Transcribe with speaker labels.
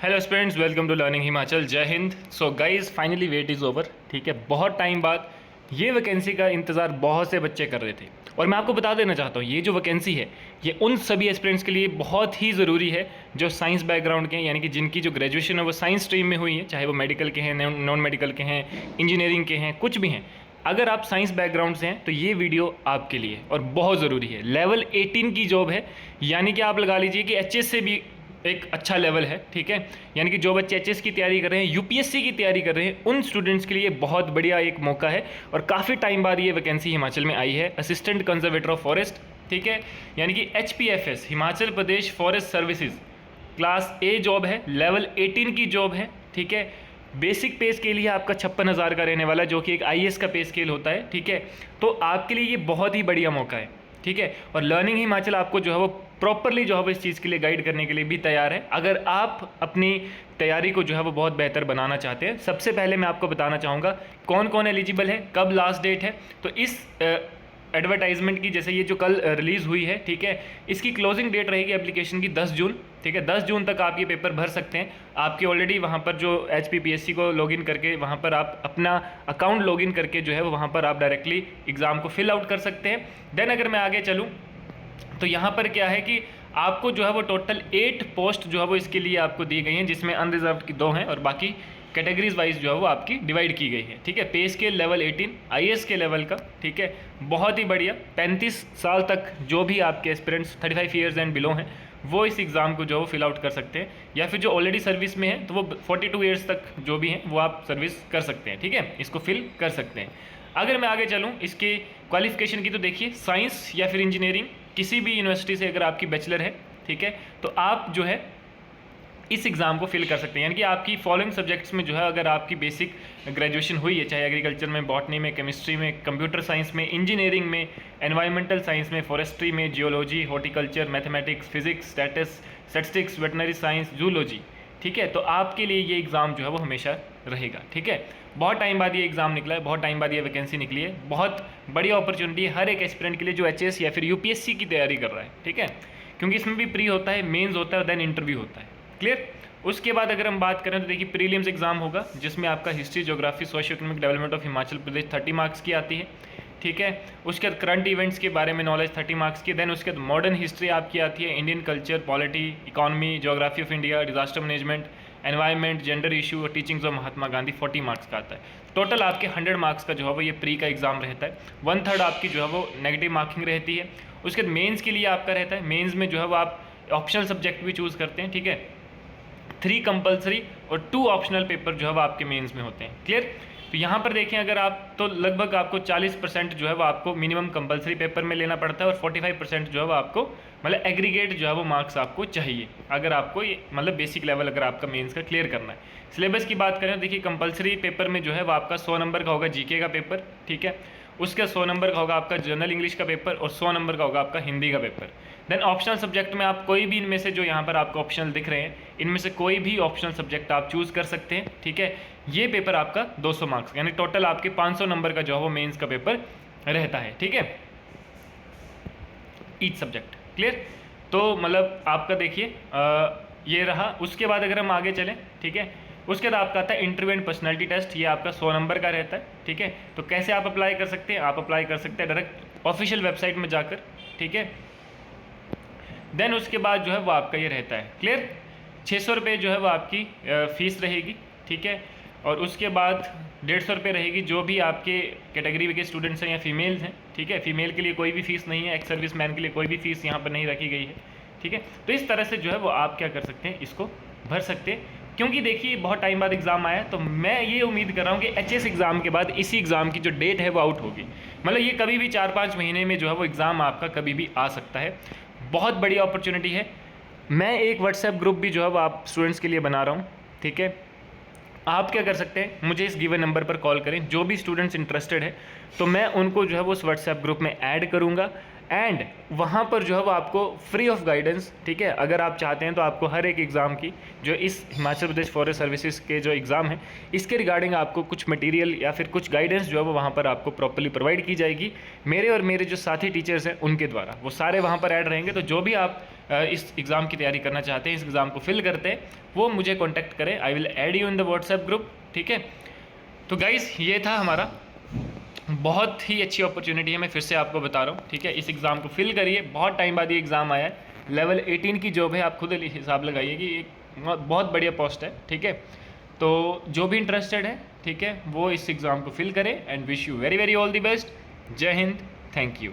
Speaker 1: Hello students, welcome to learning Himachal. जय हिंद। So guys, finally wait is over. ठीक है, बहुत टाइम बाद ये वैकेंसी का इंतज़ार बहुत से बच्चे कर रहे थे और मैं आपको बता देना चाहता हूँ ये जो वैकेंसी है ये उन सभी एस्पिरेंट्स के लिए बहुत ही ज़रूरी है जो साइंस बैकग्राउंड के हैं, यानी कि जिनकी जो ग्रेजुएशन है वो साइंस स्ट्रीम में हुई है, चाहे वो मेडिकल के हैं, नॉन मेडिकल के हैं, इंजीनियरिंग के हैं, कुछ भी हैं। अगर आप साइंस बैकग्राउंड से हैं तो ये वीडियो आपके लिए और बहुत ज़रूरी है। लेवल 18 की जॉब है, यानी कि आप लगा लीजिए कि एचएस से भी एक अच्छा लेवल है। ठीक है, यानी कि जो बच्चे एचएस की तैयारी कर रहे हैं, यूपीएससी की तैयारी कर रहे हैं, उन स्टूडेंट्स के लिए बहुत बढ़िया एक मौका है और काफ़ी टाइम बाद ये वैकेंसी हिमाचल में आई है, असिस्टेंट कंजर्वेटर ऑफ फॉरेस्ट। ठीक है, यानी कि HPFS, Himachal Pradesh forest services, class A job है, लेवल 18 की जॉब है। ठीक है, बेसिक पे स्केल ही आपका 56,000 का रहने वाला है, जो कि एक आईएएस का पे स्केल होता है। ठीक है, तो आपके लिए ये बहुत ही बढ़िया मौका है। ठीक है, और लर्निंग हिमाचल आपको जो है वो प्रॉपरली जो है वो इस चीज़ के लिए गाइड करने के लिए भी तैयार है। अगर आप अपनी तैयारी को जो है वो बहुत बेहतर बनाना चाहते हैं, सबसे पहले मैं आपको बताना चाहूँगा कौन कौन एलिजिबल है, कब लास्ट डेट है। तो इस एडवर्टाइजमेंट की, जैसे ये जो कल रिलीज़ हुई है, ठीक है, इसकी क्लोजिंग डेट रहेगी एप्लीकेशन की 10 जून। ठीक है, 10 जून तक आप ये पेपर भर सकते हैं। आपकी ऑलरेडी वहाँ पर जो HPPSC को लॉगिन करके वहाँ पर आप अपना अकाउंट लॉगिन करके जो है वो वहाँ पर आप डायरेक्टली एग्ज़ाम को फिल आउट कर सकते हैं। देन अगर मैं आगे चलूँ तो यहाँ पर क्या है कि आपको जो है वो टोटल 8 पोस्ट जो है वो इसके लिए आपको दी गई हैं, जिसमें अनरिजर्व्ड की 2 हैं और बाकी कैटेगरीज वाइज जो है वो आपकी डिवाइड की गई है। ठीक है, पे स्केल लेवल 18 आईएएस के लेवल का। ठीक है, बहुत ही बढ़िया। 35 साल तक जो भी आपके एस्पिरेंट्स 35 ईयर्स एंड बिलो हैं वो इस एग्ज़ाम को जो है फिल आउट कर सकते हैं, या फिर जो ऑलरेडी सर्विस में है तो वो 42 ईयर्स तक जो भी हैं वो आप सर्विस कर सकते हैं। ठीक है, इसको फिल कर सकते हैं। अगर मैं आगे चलूँ इसके क्वालिफिकेशन की, तो देखिए साइंस या फिर इंजीनियरिंग किसी भी यूनिवर्सिटी से अगर आपकी बैचलर है, ठीक है, तो आप जो है इस एग्ज़ाम को फिल कर सकते हैं। यानी कि आपकी फॉलोइंग सब्जेक्ट्स में जो है अगर आपकी बेसिक ग्रेजुएशन हुई है, चाहे एग्रीकल्चर में, बॉटनी में, केमिस्ट्री में, कंप्यूटर साइंस में, इंजीनियरिंग में, एनवायरमेंटल साइंस में, फॉरेस्ट्री में, geology, horticulture, mathematics, physics, statistics, veterinary science, zoology, ठीक है, तो आपके लिए ये एग्ज़ाम जो है वो हमेशा रहेगा। ठीक है, बहुत टाइम बाद ये एग्ज़ाम निकला है, बहुत टाइम बाद ये वैकेंसी निकली है, बहुत बढ़िया अपॉर्चुनिटी है हर एक एस्पिरेंट के लिए जो एचएस या फिर यूपीएससी की तैयारी कर रहा है। ठीक है, क्योंकि इसमें भी प्री होता है, मेंस होता है और देन इंटरव्यू होता है। क्लियर। उसके बाद अगर हम बात करें तो देखिए प्रीलिम्स एग्जाम होगा, जिसमें आपका history, geography, socio economic development of Himachal Pradesh 30 marks की आती है। ठीक है, उसके बाद करंट इवेंट्स के बारे में नॉलेज 30 मार्क्स की। देन उसके बाद मॉडर्न हिस्ट्री आपकी आती है, Indian culture, polity, economy, geography of India, disaster management, environment, gender issue और teachings of Mahatma Gandhi 40 marks का आता है। टोटल आपके 100 मार्क्स का जो है वो ये प्री का एग्जाम रहता है। 1/3 आपकी जो है वो नेगेटिव मार्किंग रहती है। उसके बाद मेंस के लिए आपका रहता है, मेंस में जो है वो आप ऑप्शनल सब्जेक्ट भी चूज़ करते हैं। ठीक है, 3 कंपलसरी और 2 ऑप्शनल पेपर जो है वो आपके मेंस में होते हैं। क्लियर। तो यहाँ पर देखें अगर आप, तो लगभग आपको 40% जो है वो आपको मिनिमम कंपलसरी पेपर में लेना पड़ता है और 45% जो है वो आपको मतलब एग्रीगेट जो है वो मार्क्स आपको चाहिए, अगर आपको ये मतलब बेसिक लेवल अगर आपका मेंस का क्लियर करना है। सिलेबस की बात करें तो देखिए कंपलसरी पेपर में जो है वो आपका 100 नंबर का होगा जीके का पेपर। ठीक है, उसका 100 नंबर का होगा आपका जनरल इंग्लिश का पेपर और 100 नंबर का होगा आपका हिंदी का पेपर। देन ऑप्शनल सब्जेक्ट में आप कोई भी इनमें से, जो यहाँ पर आपको ऑप्शनल दिख रहे हैं, इनमें से कोई भी ऑप्शनल सब्जेक्ट आप चूज़ कर सकते हैं। ठीक है, ये पेपर आपका 200 मार्क्स, यानी टोटल आपके 500 नंबर का जो है वो मेंस का पेपर रहता है। ठीक है, ईच सब्जेक्ट। क्लियर। तो मतलब आपका देखिए ये रहा। उसके बाद अगर हम आगे चलें, ठीक है, उसके बाद आपका आता है इंटरव्यू एंड पर्सनैलिटी टेस्ट, ये आपका 100 नंबर का रहता है। ठीक है, तो कैसे आप अप्लाई कर सकते हैं, आप अप्लाई कर सकते हैं डायरेक्ट ऑफिशियल वेबसाइट में जाकर। ठीक है, देन उसके बाद जो है वो आपका ये रहता है। क्लियर। 600 रुपये जो है वो आपकी फ़ीस रहेगी। ठीक है, और उसके बाद 150 रुपये रहेगी जो भी आपके कैटेगरी के स्टूडेंट्स हैं या फीमेल्स हैं। ठीक है, फीमेल के लिए कोई भी फ़ीस नहीं है, एक्स सर्विस मैन के लिए कोई भी फ़ीस यहाँ पर नहीं रखी गई है। ठीक है, तो इस तरह से जो है वो आप क्या कर सकते हैं, इसको भर सकते हैं। क्योंकि देखिए बहुत टाइम बाद एग्ज़ाम आया, तो मैं ये उम्मीद कर रहा हूँ कि एचएस एग्ज़ाम के बाद इसी एग्ज़ाम की जो डेट है वो आउट होगी। मतलब ये कभी भी 4-5 महीने में जो है वो एग्ज़ाम आपका कभी भी आ सकता है। बहुत बड़ी अपॉर्चुनिटी है। मैं एक व्हाट्सएप ग्रुप भी जो है वो आप स्टूडेंट्स के लिए बना रहा हूँ। ठीक है, आप क्या कर सकते हैं, मुझे इस गिवन नंबर पर कॉल करें, जो भी स्टूडेंट्स इंटरेस्टेड है तो मैं उनको जो है वो उस व्हाट्सएप ग्रुप में ऐड करूँगा। एंड वहाँ पर जो है वो आपको फ्री ऑफ गाइडेंस, ठीक है, अगर आप चाहते हैं तो आपको हर एक एग्ज़ाम की जो इस हिमाचल प्रदेश फॉरेस्ट सर्विसेज के जो एग्ज़ाम है इसके रिगार्डिंग आपको कुछ मटेरियल या फिर कुछ गाइडेंस जो है वो वहाँ पर आपको प्रॉपर्ली प्रोवाइड की जाएगी मेरे और मेरे जो साथी टीचर्स हैं उनके द्वारा। वो सारे वहाँ पर ऐड रहेंगे। तो जो भी आप इस एग्ज़ाम की तैयारी करना चाहते हैं, इस एग्ज़ाम को फिल करते हैं, वो मुझे कॉन्टैक्ट करें। I will add you in the WhatsApp group, ठीक है। तो गाइज़ ये था हमारा, बहुत ही अच्छी अपॉर्चुनिटी है, मैं फिर से आपको बता रहा हूँ, ठीक है। इस एग्ज़ाम को फिल करिए, बहुत टाइम बाद ये एग्ज़ाम आया है। लेवल 18 की जॉब है, आप खुद हिसाब लगाइए कि एक बहुत बढ़िया पोस्ट है, ठीक है। तो जो भी इंटरेस्टेड है, ठीक है, वो इस एग्ज़ाम को फिल करें and wish you very very all the best. जय हिंद, थैंक यू।